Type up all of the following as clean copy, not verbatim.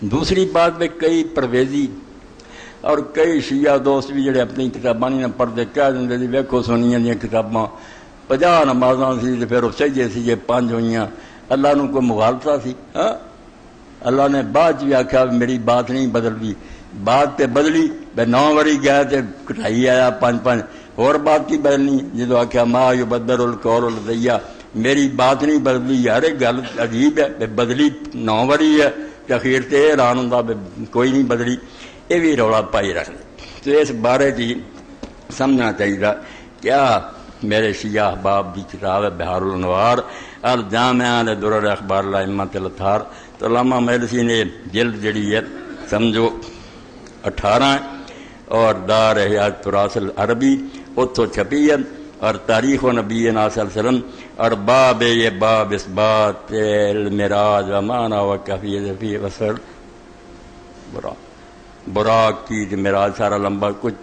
دوسری بات میں کئی پرویزی اور کئی شیعہ دوست بھی جڑے اپنی کتاباں نہیں پڑھتے کہہ دیں جی ویکھو سنیاں دیاں کتاباں 50 نمازاں سی تے پھر سجدے سی جے 5 ہوئیاں اللہ نو کوئی مغالطہ سی ہاں اللہ نے بعد بھی آخیا میری بات نہیں بدلوی بات تے بدلی بے 9 واری گیا تے کٹائی آیا 5 اور بات کی بدلنی جدو آخیا ما یبدل القول لدی میری بات نہیں بدلی یار گل عجیب ہے بدلی 9 واری ہے تے اخیر تے اعلان ہوندا کوئی نہیں بدلی یہ بھی رولا پائی رکھ دے تو اس بارے جی سمجھنا چاہیے کیا میرے شیعہ احباب کی کتاب ہے بہار الانوار الجامعہ لدرر اخبار الائمۃ الاطہار تو علامہ مجلسی نے جلد جڑی ہے سمجھو 18 اور دار حیات تراث العربی اتو چھپی ہے اور تاریخ و نبی صلی اللہ علیہ وسلم اور باب یہ باب اثبات المراج و معنی و کیفیت فی وصل براق کی معراج سارا لمبا کچھ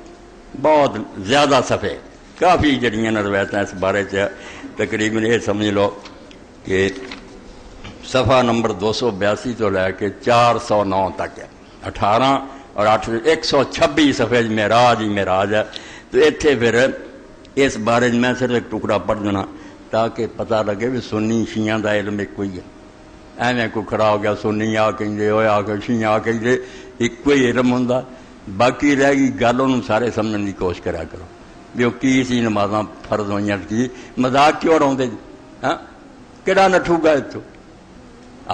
بہت زیادہ صفحے کافی جڑیاں روایتیں اس بارے تقریباً یہ سمجھ لو کہ صفحہ نمبر 282 تو لے کے 409 تک ہے 18 اور 8 126 صفحے معراج ہی معراج ہے تو اتنے پھر اس بارے میں صرف ایک ٹکڑا پڑھ دینا تاکہ پتہ لگے بھی سنی شیعہ دا علم ایک کوئی ہے ایویں کوئی کھڑا ہو گیا سنی آ کہیں ہوئے آ کے شیعہ آ کہیں ایک ہی علم ہوں باقی رہ گئی گل انہوں سارے سمجھنے کی کوشش کرا کرو بھی وہ کی سی نمازاں فرض ہوئی کی مذاق کیوں اڑاؤں ہاں کہڑا نٹھو گا اتوں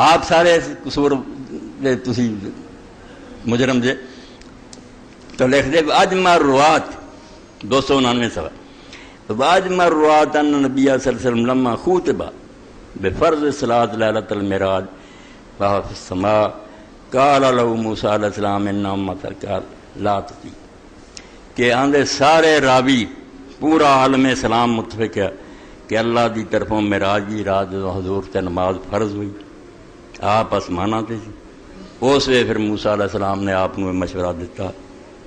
آپ سارے قصور تسی مجرم جے تو لکھ دے اجمع الروات 299 صفحہ واجمع الروات ان نبی صلی اللہ علیہ وسلم لما خطب بفرض صلاۃ لیلۃ المعراج وهو في السماء قال له موسیٰ علیہ السلام ان امتک لا تطیع کہ آندے سارے راوی پورا عالم اسلام متفق ہے کہ اللہ دی طرفوں معراج کی رات جو حضور تے نماز فرض ہوئی آپ آسماناں تے سی اس وے پھر موسیٰ علیہ السلام نے آپ کو مشورہ دیتا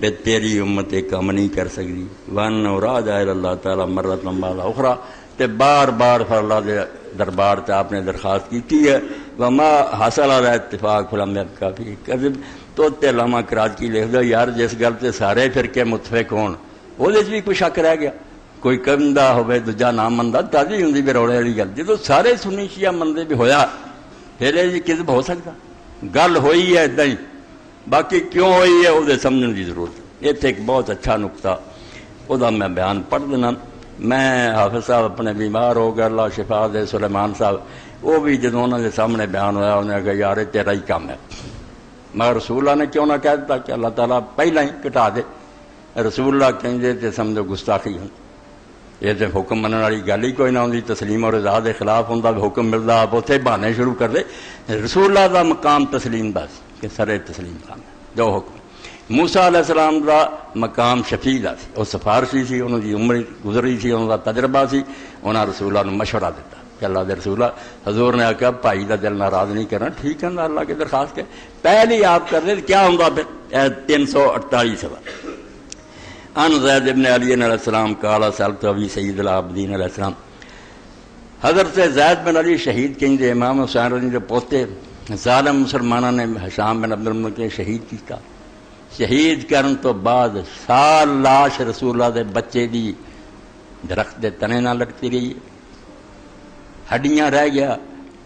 کہ تیری امت ایک کام نہیں کر سکتی وان راجع اللہ تعالیٰ مرۃ بعد اخرى تے بار بار پھر اللہ دے دربار تے آپ نے درخواست کی ہے وما حاصل علی اتفاق فلم کافی کذب تو تے علامہ کراچی لکھ دو یار جس گل تے سارے فرقے متفق ہون وہ بھی کوئی شک رہ گیا کوئی کمدہ ہوئے دوجا نہ مندا تازی ہوندی بھی روڑے والی گل جدو سارے سنی شیعہ مندے بھی ہویا پھر یہ کذب ہو سکتا گل ہوئی ہے ادھا ہی باقی کیوں ہوئی ہے وہ سمجھنے کی ضرورت ہے اتنے ایک بہت اچھا نقطہ وہ میں بیان پڑھ دینا میں حافظ صاحب اپنے بیمار ہو گئے اللہ شفا دے سلیمان صاحب وہ بھی جدوں انہوں نے سامنے بیان ہویا انہوں نے کہا یار تیرا ہی کام ہے مگر رسول اللہ نے کیوں نہ کہہ دیتا کہ اللہ تعالیٰ پہلے ہی کٹا دے رسول اللہ کہیں دے تے سمجھو گستاخی ہوں یہ تو حکم مننے والی گل ہی کوئی نہ ہوندی تسلیم اور رضا دے خلاف ہوندا حکم ملدا آپ اتنے بہانے شروع کر دے رسول اللہ دا مقام تسلیم بس کہ سر تسلیم کام ہے جو حکم موسیٰ علیہ السلام دا مقام شفیع دا سی وہ سفارشی سی انہوں دی عمر گزری سی انہوں دا تجربہ سی انہاں رسول اللہ نے مشورہ دیتا کہ اللہ دے رسول حضور نے آخیا بھائی دا دل ناراض نہیں کرنا ٹھیک ہے اللہ کی درخواست کے پہلے آپ کر دیں کیا ہوں پھر 348 صفحہ ان زید ابن علی علیہ السلام قال سألت ابی سید العابدین علیہ السلام حضرت زید بن علی شہید کہیں دے امام حسین رضی دے پوتے ظالم مسلمانوں نے حشام بن عبد الملک کے شہید کیتا شہید کرن تو بعد سال لاش رسول اللہ دے بچے دی درخت دے تنے نہ لٹتی رہی ہڈیاں رہ گیا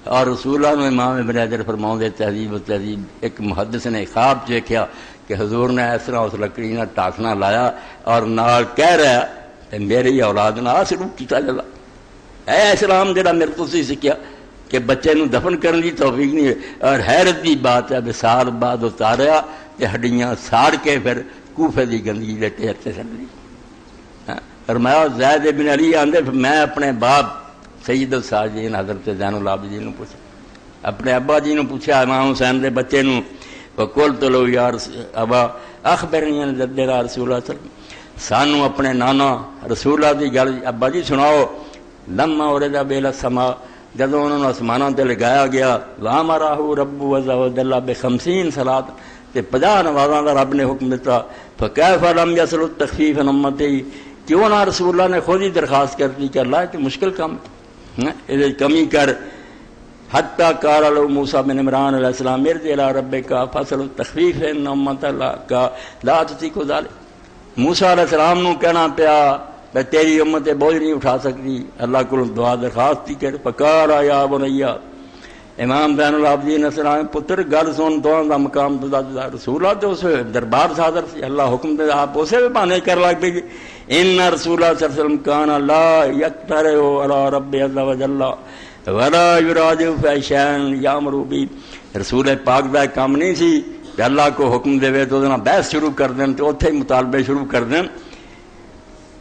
اور رسول اللہ نے امام ابن حجر فرماؤں دے تہذیب و تہذیب ایک محدث نے خواب دیکھا کہ حضور نے اس طرح اس لکڑی نہ ٹاکنا لایا اور نال کہہ رہا کہ میری اولاد نہ سلوک کیتا جلا اے اسلام جڑا میرے تو سی سکھیا کہ بچے نو دفن کرنے کی توفیق نہیں ہے اور حیرت کی بات ہے سال بعد اتاریا کہ ہڈیاں ساڑ کے پھر کوفے دی گندگی دے ٹھیر تے چل رہی فرمایا زید بن علی آندے میں اپنے باپ سید الساجدین حضرت زین العابدین نے پوچھا اپنے ابا جی نے پوچھا امام حسین دے بچے نو وقلت له یا ابا اخبرنی عن جد رسول اللہ صلی اللہ علیہ وسلم سانو اپنے نانا رسول اللہ دی گل ابا جی سناؤ لما ورد بیل السماء جدوں انہوں نے آسمانوں تے لگایا گیا وامرہ رب عز وجل ب50 صلاۃ تے 50 نمازاں دا رب نے حکم دیتا فکیف لم یصل التخفیف عن امتی کیوں نہ رسول اللہ نے خود ہی درخواست کر دی کہ اللہ کہ مشکل کام ہے کمی کر حتیٰ قال له موسیٰ بن عمران علیہ السلام ارجع الی ربک فاسألہ التخفیف ان امۃ کا لا تطیق ذلک۔ موسیٰ علیہ السلام نو کہنا پیا میں تیری امت بوجھ نہیں اٹھا سکتی، اللہ کو دعا درخواست کی کر فقال یا بنیا، امام بین العابدین السلام پتر گل سن دعا دا مقام دا رسول اللہ تو اس دربار صادر سی، اللہ حکم دے آپ اسے بھی بہانے کر لگ پی ان رسول اللہ صلی اللہ علیہ وسلم کان لا یقترع علی رب عز وجل ولا یراد فیشان یامر بی، رسول پاک دا کام نہیں سی کہ اللہ کو حکم دے تو بحث شروع کر دیں تو اتنے مطالبے شروع کر دیں۔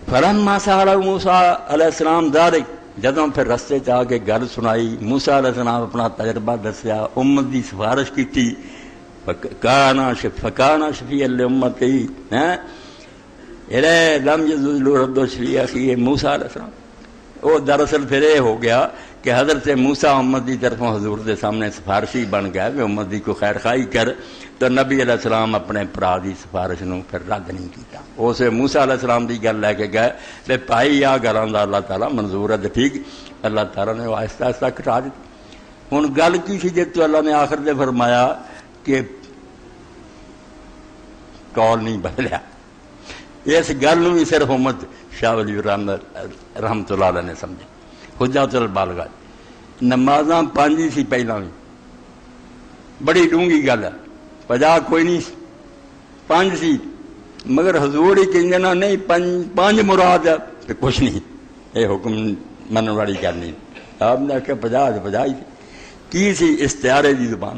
فلما سأل موسیٰ علیہ السلام ذلک، جدوں پھر رستے چ آ کے گل سنائی موسیٰ علیہ السلام اپنا تجربہ دسیا، امت دی سفارش کی فکانا شفیع لامتی لم یزل رد شفیع اخی موسیٰ علیہ السلام۔ وہ دراصل پھر یہ ہو گیا کہ حضرت موسیٰ امت دی طرفوں حضور دے سامنے سفارشی بن گیا کہ امت دی کو خیر خواہی کر، تو نبی علیہ السلام اپنے برا دی سفارش نو پھر رد نہیں کیتا، اسے موسیٰ علیہ السلام دی گل لے کے گئے کہ بھائی آ گلاں دا اللہ تعالیٰ منظور ہے ٹھیک، اللہ تعالیٰ نے آہستہ آہستہ کٹا دی۔ ہن گل کی سی جی تو اللہ نے آخر دے فرمایا کہ کال نہیں بدلیا، اس گل نو بھی صرف امت شاہ ولی رحمت اللہ علیہ نے سمجھے۔ حجت البالغہ نمازاں 5 سی پہلاں بھی، بڑی ڈونگی گل ہے، 50 کوئی نہیں 5 سی، مگر حضور ہی کہیں نا نہیں 5 مراد ہے تو کچھ نہیں، یہ حکم منن والی گل نہیں۔ آپ نے آخیا 50 ہی کی سی استعارے دی زبان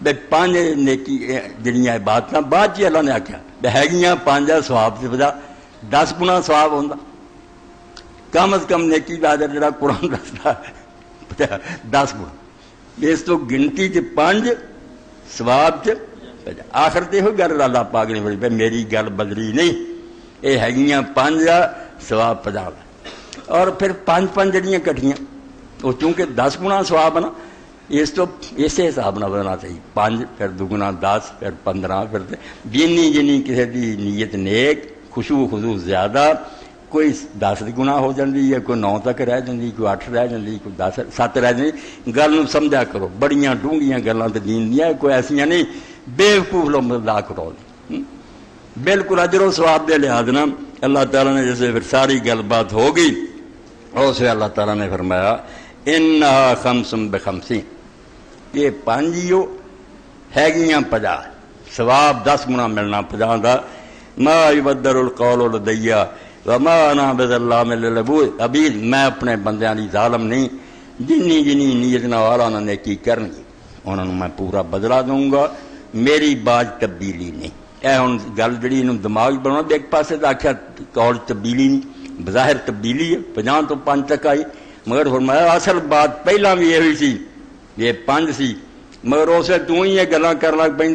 بے 5 نیکی جڑیاں عبادتاں بعد چ اللہ نے آخیا بے ہے 5 سواب سے 10 گنا سواب ہوتا، کم از کم نیکی کا اجر جڑا قرآن دستا 10 گنا، اس تو گنتی چ 5 سواب چ آخر تے ہوئی گل اللہ پاک نے بڑی میری گل بدلی نہیں، یہ ہے 5 سواب 50، اور پھر 5 جڑیاں کٹھیاں وہ چونکہ 10 گنا سواب نا، اس تو اسی حساب نہ بدلنا چاہیے، 5 پھر 2 گنا 10 پھر 15 پھر جنی جنی کسی دی نیت نیک خشوع خضوع زیادہ، کوئی 10 گنا ہو جاتی ہے، کوئی 9 تک رہ جاتی، کوئی 8 رہ جاتی، کوئی 10 7 رہ جاتی۔ گل نو سمجھا کرو، بڑیاں ڈونگیاں گلاں تے دین دیاں کوئی ایسیاں نہیں بیوقوف لوگ مذاق کرو، بالکل اجر و ثواب دے لحاظ نہ اللہ تعالیٰ نے جیسے پھر ساری گل بات ہو گئی، اور سے اللہ تعالیٰ نے فرمایا انہا خمسم بخمسین، یہ 5 ہے گیاں 50، ثواب 10 گنا ملنا 50 دا، ما یبدل القول لدی وما انا بظلام للعبید، میں اپنے بندیاں دی ظالم نہیں، جنی جنی نیت نال انہاں نے نیکی کرنی انہاں نوں میں پورا بدلہ دوں گا، میری باز تبدیلی نہیں۔ اے ہن گل جڑی انہوں دماغ بنا ایک پاسے تو آخیا قول تبدیلی نہیں، بظاہر تبدیلی ہے 50 تو 5 تک آئی، مگر فرمایا اصل بات پہلا بھی یہ ہوئی سی، یہ 5 سی، مگر اسے تو ہی یہ گلاں کر لگ پہ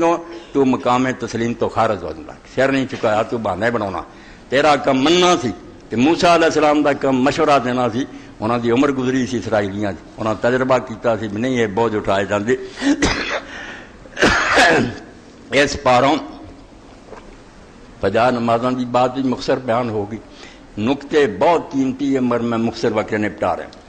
تو مقام تسلیم تو خارج ہو جاتا، سر نہیں چکایا تو بہانے بنا، تیرا کم مننا سی کہ موسیٰ علیہ السلام دا کم مشورہ دینا سی، انہوں دی عمر گزری سی اسرائیلیاں، انہوں نے تجربہ کیتا سی نہیں یہ بوجھ اٹھائے جاندے۔ اس پاروں 50 نمازوں کی بات بھی مختصر بیان ہوگی، نقطے بہت قیمتی ہے مگر میں مختصر وقت نپٹا رہا ہوں۔